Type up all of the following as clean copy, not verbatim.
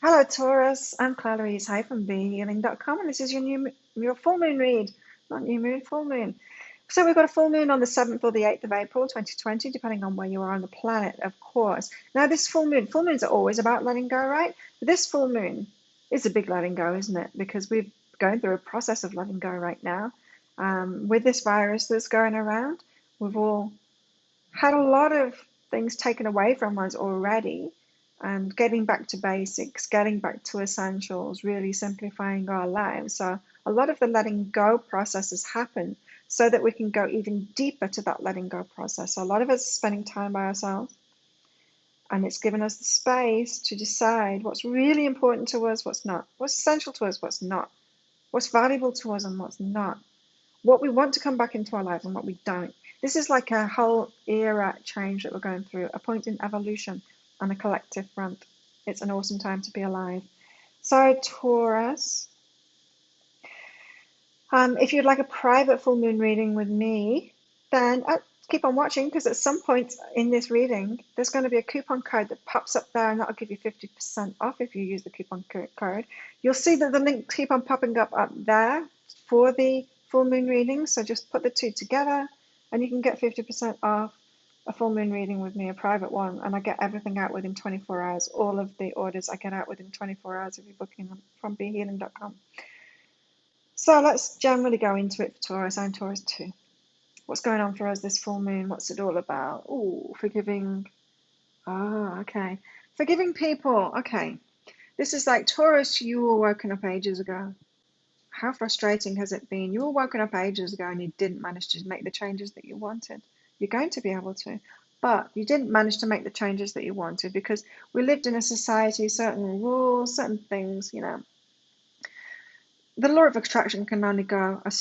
Hello, Taurus. I'm Clarice from BeHealing.com, and this is your full moon read, not new moon, full moon. So we've got a full moon on the 7th or the 8th of April, 2020, depending on where you are on the planet, of course. Now, this full moons are always about letting go, right? But this full moon is a big letting go, isn't it? Because we're going through a process of letting go right now. With this virus that's going around, we've all had a lot of things taken away from us already, and getting back to basics, getting back to essentials, really simplifying our lives. So a lot of the letting go processes happen so that we can go even deeper to that letting go process. So a lot of us are spending time by ourselves, and it's given us the space to decide what's really important to us, what's not, what's essential to us, what's not, what's valuable to us and what's not, what we want to come back into our lives and what we don't. This is like a whole era change that we're going through, a point in evolution on a collective front. It's an awesome time to be alive. So, Taurus, if you'd like a private full moon reading with me, then keep on watching, because at some point in this reading, there's going to be a coupon code that pops up there, and that'll give you 50% off if you use the coupon code. You'll see that the links keep on popping up there for the full moon reading, so just put the two together and you can get 50% off a full moon reading with me, a private one, and I get everything out within 24 hours. All of the orders I get out within 24 hours if you're booking them from BeHealing.com. So let's generally go into it for Taurus. I'm Taurus too. What's going on for us this full moon? What's it all about? Oh, forgiving. Oh, okay. Forgiving people. Okay. This is like Taurus, you were woken up ages ago. How frustrating has it been? You were woken up ages ago and you didn't manage to make the changes that you wanted. You're going to be able to, but you didn't manage to make the changes that you wanted because we lived in a society, certain rules, certain things, The law of attraction can only go to a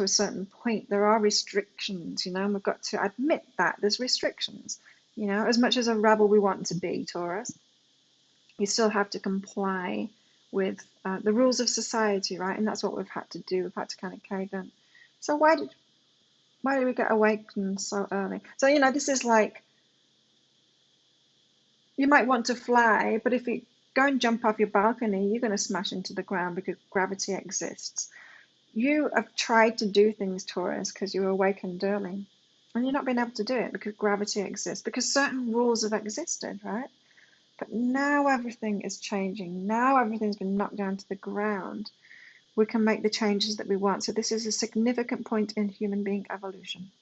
certain point. There are restrictions, and we've got to admit that there's restrictions. As much as a rebel we want to be, Taurus, you still have to comply with the rules of society, right? And that's what we've had to do. We've had to kind of cave in. So why did we get awakened so early? So this is like, you might want to fly, but if you go and jump off your balcony, you're going to smash into the ground because gravity exists. You have tried to do things, Taurus, because you were awakened early, and you're not being able to do it because gravity exists, because certain rules have existed, right? But now everything is changing. Now everything's been knocked down to the ground. We can make the changes that we want. So this is a significant point in human being evolution.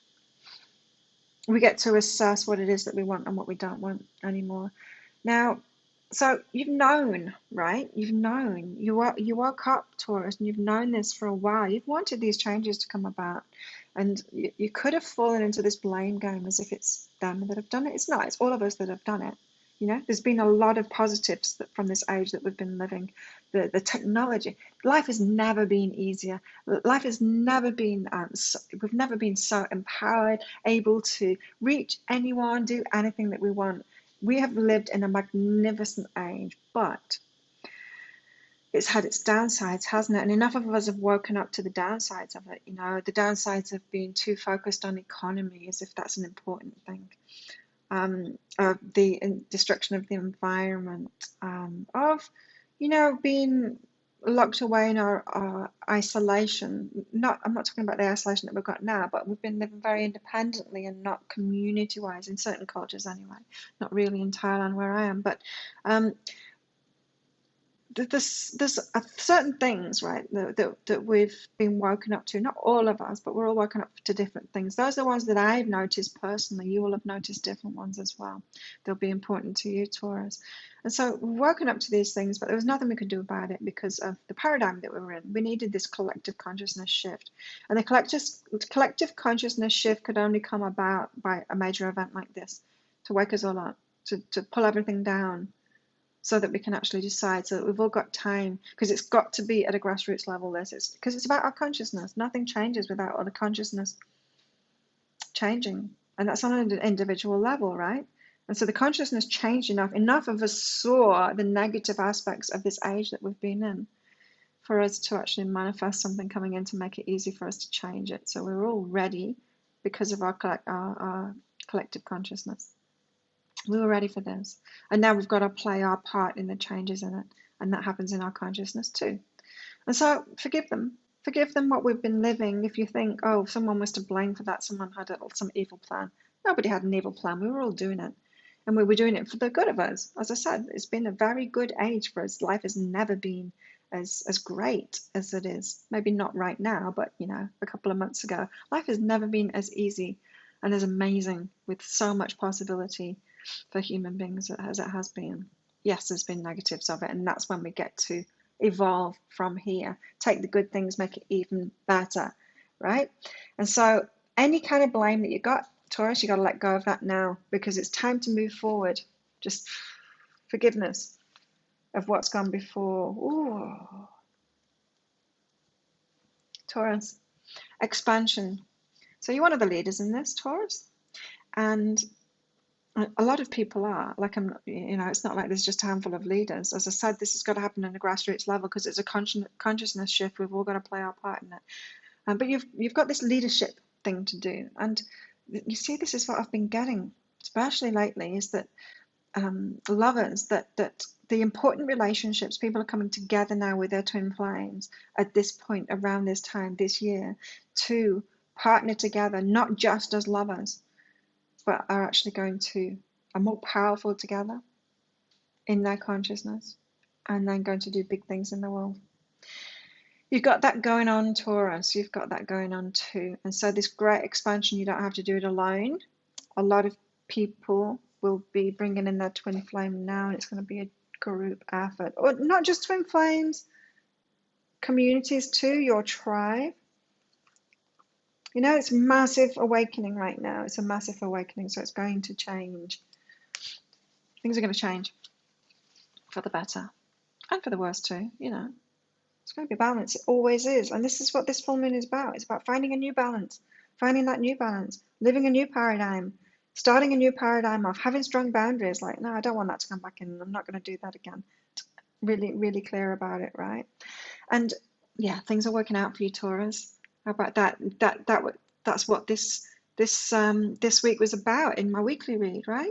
We get to assess what it is that we want and what we don't want anymore. Now, so you've known, right? You've known. You woke up, Taurus, and you've known this for a while. You've wanted these changes to come about. And you could have fallen into this blame game as if it's them that have done it. It's not. It's all of us that have done it. There's been a lot of positives from this age that we've been living. The technology, life has never been easier. Life has never been, we've never been so empowered, able to reach anyone, do anything that we want. We have lived in a magnificent age, but it's had its downsides, hasn't it? And enough of us have woken up to the downsides of it. The downsides of being too focused on economy, as if that's an important thing. Of the destruction of the environment, of being locked away in our isolation. I'm not talking about the isolation that we've got now, but we've been living very independently and not community-wise in certain cultures anyway. Not really in Thailand where I am, but there's certain things, right, that we've been woken up to. Not all of us, but we're all woken up to different things. Those are the ones that I've noticed personally. You will have noticed different ones as well. They'll be important to you, Taurus. And so we've woken up to these things, but there was nothing we could do about it because of the paradigm that we were in. We needed this collective consciousness shift. And the collective consciousness shift could only come about by a major event like this, to wake us all up, to pull everything down, so that we can actually decide, so that we've all got time, because it's got to be at a grassroots level. Because it's about our consciousness. Nothing changes without our consciousness changing, and that's on an individual level, right? And so the consciousness changed enough of us saw the negative aspects of this age that we've been in, for us to actually manifest something coming in to make it easy for us to change it. So we're all ready because of our collective consciousness. We were ready for this. And now we've got to play our part in the changes in it. And that happens in our consciousness too. And so forgive them. Forgive them what we've been living. If you think, oh, someone was to blame for that, someone had some evil plan. Nobody had an evil plan. We were all doing it. And we were doing it for the good of us. As I said, it's been a very good age for us. Life has never been as great as it is. Maybe not right now, but a couple of months ago. Life has never been as easy and as amazing with so much possibility for human beings as it has been. Yes, there's been negatives of it, and that's when we get to evolve from here. Take the good things, make it even better, right? And so any kind of blame that you got, Taurus, you got to let go of that now, because it's time to move forward. Just forgiveness of what's gone before. Ooh. Taurus, expansion. So you're one of the leaders in this, Taurus, and a lot of people are. Like, it's not like there's just a handful of leaders. As I said, this has got to happen on a grassroots level because it's a consciousness shift. We've all got to play our part in it. But you've got this leadership thing to do, and you see, this is what I've been getting, especially lately, is that lovers, that the important relationships, people are coming together now with their twin flames at this point around this time this year to partner together, not just as lovers, but are actually are more powerful together in their consciousness, and then going to do big things in the world. You've got that going on, Taurus. You've got that going on too. And so this great expansion, you don't have to do it alone. A lot of people will be bringing in their twin flame now, and it's going to be a group effort. Or not just twin flames, communities too, your tribe. It's massive awakening right now. It's a massive awakening, so it's going to change. Things are going to change for the better and for the worse too, It's going to be balance. It always is. And this is what this full moon is about. It's about finding a new balance, finding that new balance, living a new paradigm, starting a new paradigm off, having strong boundaries. Like, no, I don't want that to come back in. I'm not going to do that again. Really, really clear about it, right? And yeah, things are working out for you, Taurus. How about that? That's what this week was about in my weekly read, right?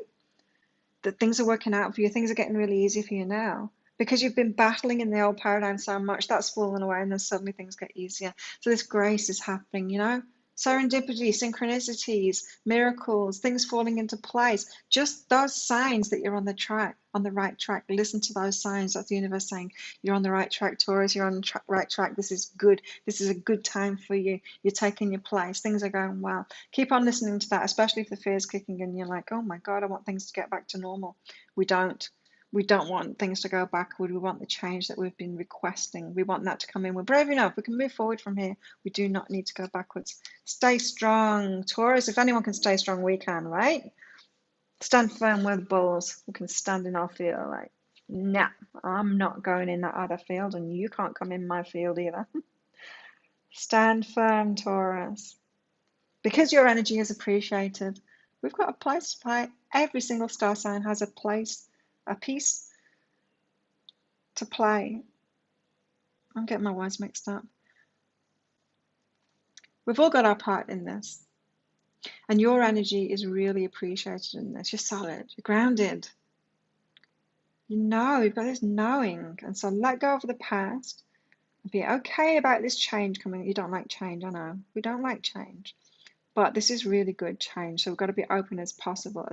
That things are working out for you. Things are getting really easy for you now. Because you've been battling in the old paradigm so much, that's fallen away, and then suddenly things get easier. So this grace is happening, serendipity, synchronicities, miracles, things falling into place. Just those signs that you're on the right track. Listen to those signs. That's the universe saying you're on the right track, Taurus. You're on the right track. This is good. This is a good time for you. You're taking your place. Things are going well. Keep on listening to that, especially if the fear is kicking in. You're like, oh my God, I want things to get back to normal. We don't. We don't want things to go backward. We want the change that we've been requesting. We want that to come in. We're brave enough. We can move forward from here. We do not need to go backwards. Stay strong, Taurus. If anyone can stay strong, we can, right? Stand firm with bulls. We can stand in our field. Like, nah, I'm not going in that other field, and you can't come in my field either. Stand firm, Taurus. Because your energy is appreciated, we've got a place to play. Every single star sign has a place, a piece to play. I'm getting my words mixed up. We've all got our part in this. And your energy is really appreciated in this. You're solid, you're grounded. You've got this knowing. And so let go of the past. Be okay about this change coming. You don't like change, I know. We don't like change. But this is really good change. So we've got to be open as possible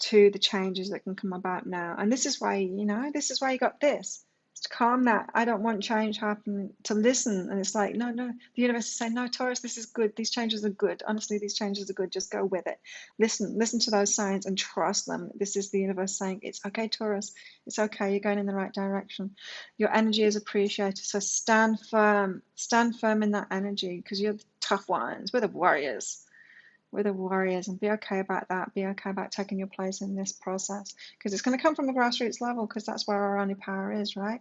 to the changes that can come about now. And this is why, this is why you got this. It's to calm that. I don't want change happen, to listen. And it's like, no. The universe is saying, no, Taurus, this is good. These changes are good. Honestly, these changes are good. Just go with it. Listen to those signs and trust them. This is the universe saying, it's okay, Taurus. It's okay. You're going in the right direction. Your energy is appreciated. So stand firm. Stand firm in that energy, because you're the tough ones. We're the warriors. We're the warriors, and be okay about that. Be okay about taking your place in this process, because it's going to come from the grassroots level, because that's where our only power is, right?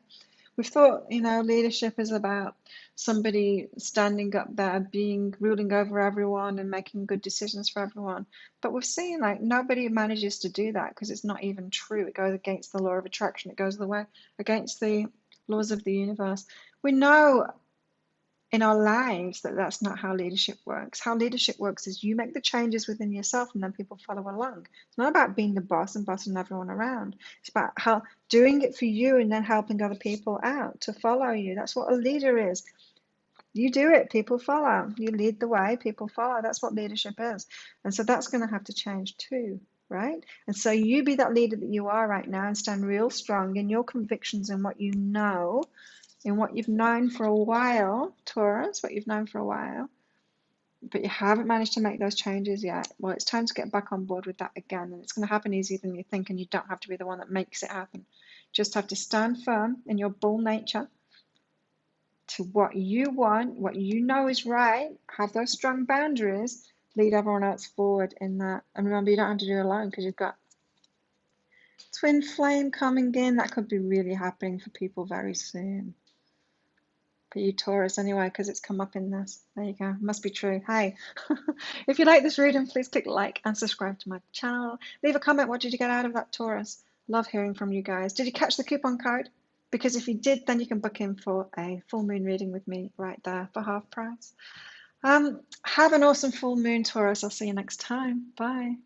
We've thought, leadership is about somebody standing up there, ruling over everyone and making good decisions for everyone. But we've seen, like, nobody manages to do that, because it's not even true. It goes against the law of attraction. It goes against the laws of the universe. We know in our lives that that's not how leadership works. How leadership works is you make the changes within yourself and then people follow along. It's not about being the boss and bossing everyone around. It's about how doing it for you and then helping other people out to follow you. That's what a leader is. You do it, people follow. You lead the way, people follow. That's what leadership is. And so that's going to have to change too, right? And so you be that leader that you are right now and stand real strong in your convictions and what you know, in what you've known for a while, Taurus, what you've known for a while, but you haven't managed to make those changes yet. Well, it's time to get back on board with that again. And it's going to happen easier than you think, and you don't have to be the one that makes it happen. Just have to stand firm in your bull nature to what you want, what you know is right, have those strong boundaries, lead everyone else forward in that. And remember, you don't have to do it alone because you've got twin flame coming in. That could be really happening for people very soon. For you, Taurus, anyway, because it's come up in this. There you go. Must be true. Hey, if you like this reading, please click like and subscribe to my channel. Leave a comment. What did you get out of that, Taurus? Love hearing from you guys. Did you catch the coupon code? Because if you did, then you can book in for a full moon reading with me right there for half price. Have an awesome full moon, Taurus. I'll see you next time. Bye.